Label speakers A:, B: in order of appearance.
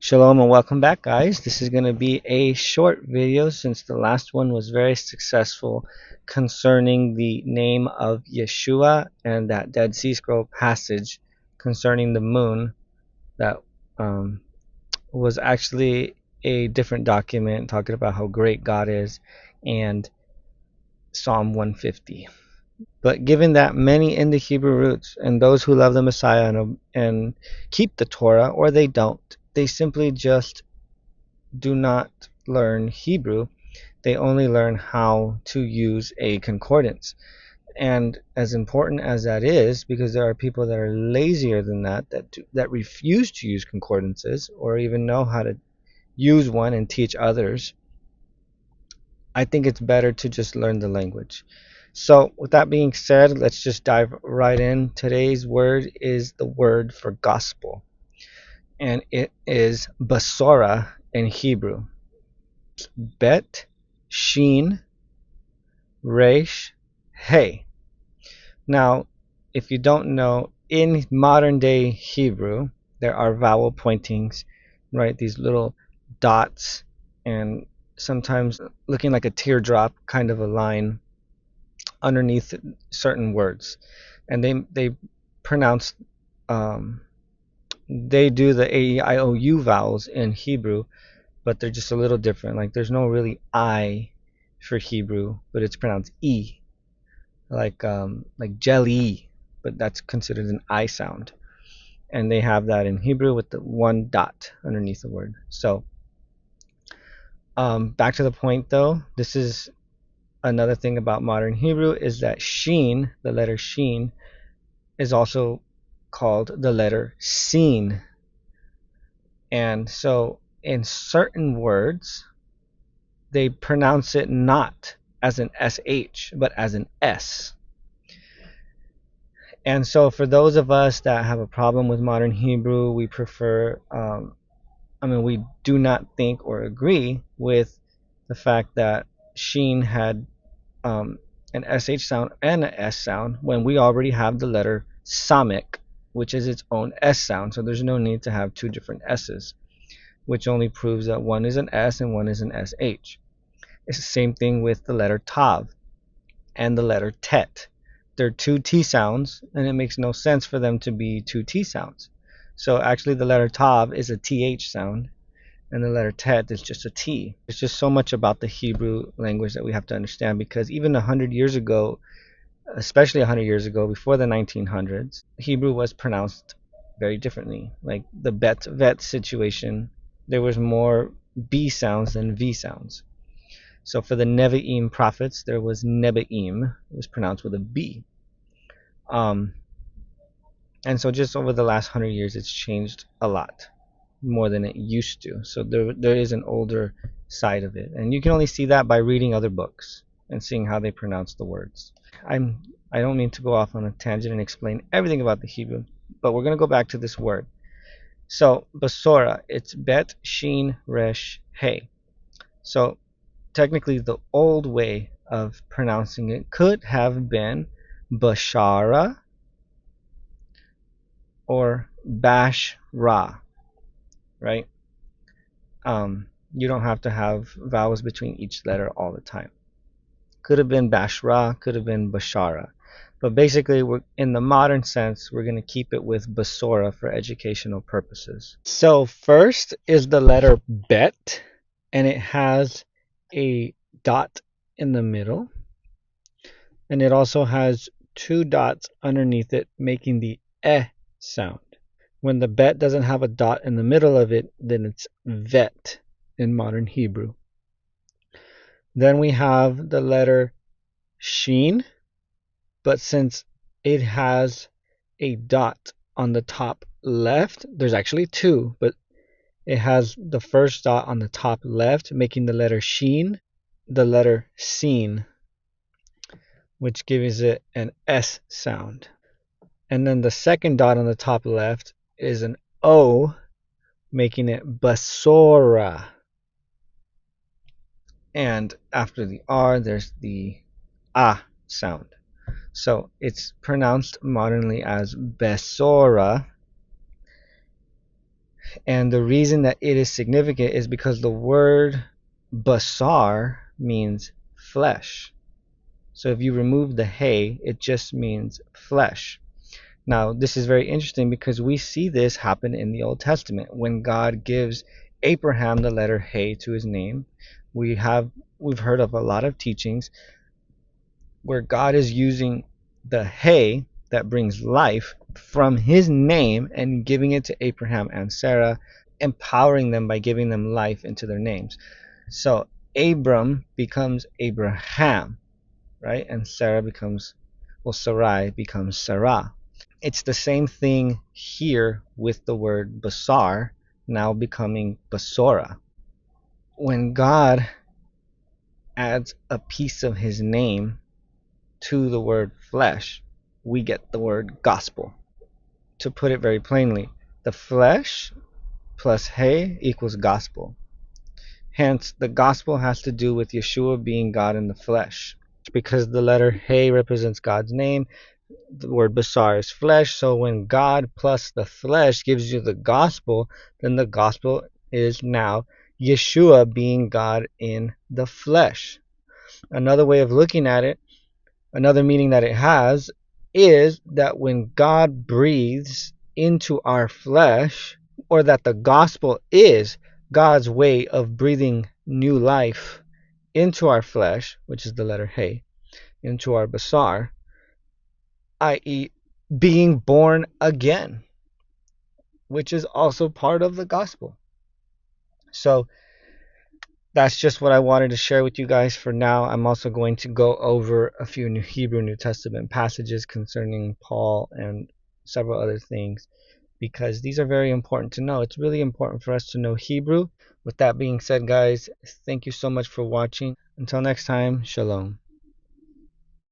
A: Shalom and welcome back, guys. This is going to be a short video since the last one was very successful concerning the name of Yeshua and that Dead Sea Scroll passage concerning the moon that was actually a different document talking about how great God is and Psalm 150. But given that many in the Hebrew roots and those who love the Messiah and keep the Torah, or they don't, they simply just do not learn Hebrew. They only learn how to use a concordance. And as important as that is, because there are people that are lazier than that refuse to use concordances or even know how to use one and teach others, I think it's better to just learn the language. So with that being said, let's just dive right in. Today's word is the word for gospel, and it is basora in Hebrew. Bet, shin, resh, hey. Now, if you don't know, in modern day Hebrew, there are vowel pointings, right? These little dots and sometimes looking like a teardrop kind of a line underneath certain words. And they pronounce, they do the A-E-I-O-U vowels in Hebrew, but they're just a little different. Like there's no really I for Hebrew, but it's pronounced E, like jelly, but that's considered an I sound. And they have that in Hebrew with the one dot underneath the word. So back to the point though, this is another thing about modern Hebrew is that shin, the letter shin, is also called the letter sin. And so in certain words, they pronounce it not as an SH, but as an S. And so for those of us that have a problem with modern Hebrew, we prefer, we do not think or agree with the fact that Sheen had an SH sound and an S sound when we already have the letter Samic, which is its own S sound. So there's no need to have two different S's, which only proves that one is an S and one is an SH. It's the same thing with the letter Tav and the letter Tet. They're two T sounds, and it makes no sense for them to be two T sounds. So actually the letter Tav is a TH sound, and the letter Tet is just a T. There's just so much about the Hebrew language that we have to understand, because even 100 years ago, especially 100 years ago, before the 1900s, Hebrew was pronounced very differently. Like the bet vet situation, there was more B sounds than V sounds. So for the Nevi'im prophets, there was Nebi'im. It was pronounced with a B. And so just over the last 100 years, it's changed a lot more than it used to. So there is an older side of it. And you can only see that by reading other books and seeing how they pronounce the words. I don't mean to go off on a tangent and explain everything about the Hebrew, but we're going to go back to this word. So basora, it's bet, shin, resh, hey. So technically the old way of pronouncing it could have been Bashara or Bashrah, right? You don't have to have vowels between each letter all the time. Could have been Bashrah, could have been Bashara. But basically, in the modern sense, we're going to keep it with Besorah for educational purposes. So first is the letter Bet, and it has a dot in the middle, and it also has two dots underneath it, making the sound. When the bet doesn't have a dot in the middle of it, then it's vet in modern Hebrew. Then we have the letter shin, but since it has a dot on the top left, there's actually two, but it has the first dot on the top left, making the letter shin the letter sin, which gives it an S sound. And then the second dot on the top left is an O, making it basora. And after the R, there's the A sound. So it's pronounced modernly as Besorah. And the reason that it is significant is because the word basar means flesh. So if you remove the hey, it just means flesh. Now, this is very interesting because we see this happen in the Old Testament when God gives Abraham the letter hey to his name. We've heard of a lot of teachings where God is using the hey that brings life from his name and giving it to Abraham and Sarah, empowering them by giving them life into their names. So Abram becomes Abraham, right? And Sarah becomes, well, Sarai becomes Sarah. It's the same thing here with the word basar now becoming basora. When God adds a piece of his name to the word flesh, we get the word gospel. To put it very plainly, the flesh plus hey equals gospel. Hence, the gospel has to do with Yeshua being God in the flesh. Because the letter hey represents God's name, the word basar is flesh. So when God plus the flesh gives you the gospel, then the gospel is now Yeshua being God in the flesh. Another way of looking at it, another meaning that it has, is that when God breathes into our flesh, or that the gospel is God's way of breathing new life into our flesh, which is the letter hey, into our basar, i.e., being born again, which is also part of the gospel. So that's just what I wanted to share with you guys for now. I'm also going to go over a few Hebrew New Testament passages concerning Paul and several other things, because these are very important to know. It's really important for us to know Hebrew. With that being said, guys, thank you so much for watching. Until next time, shalom.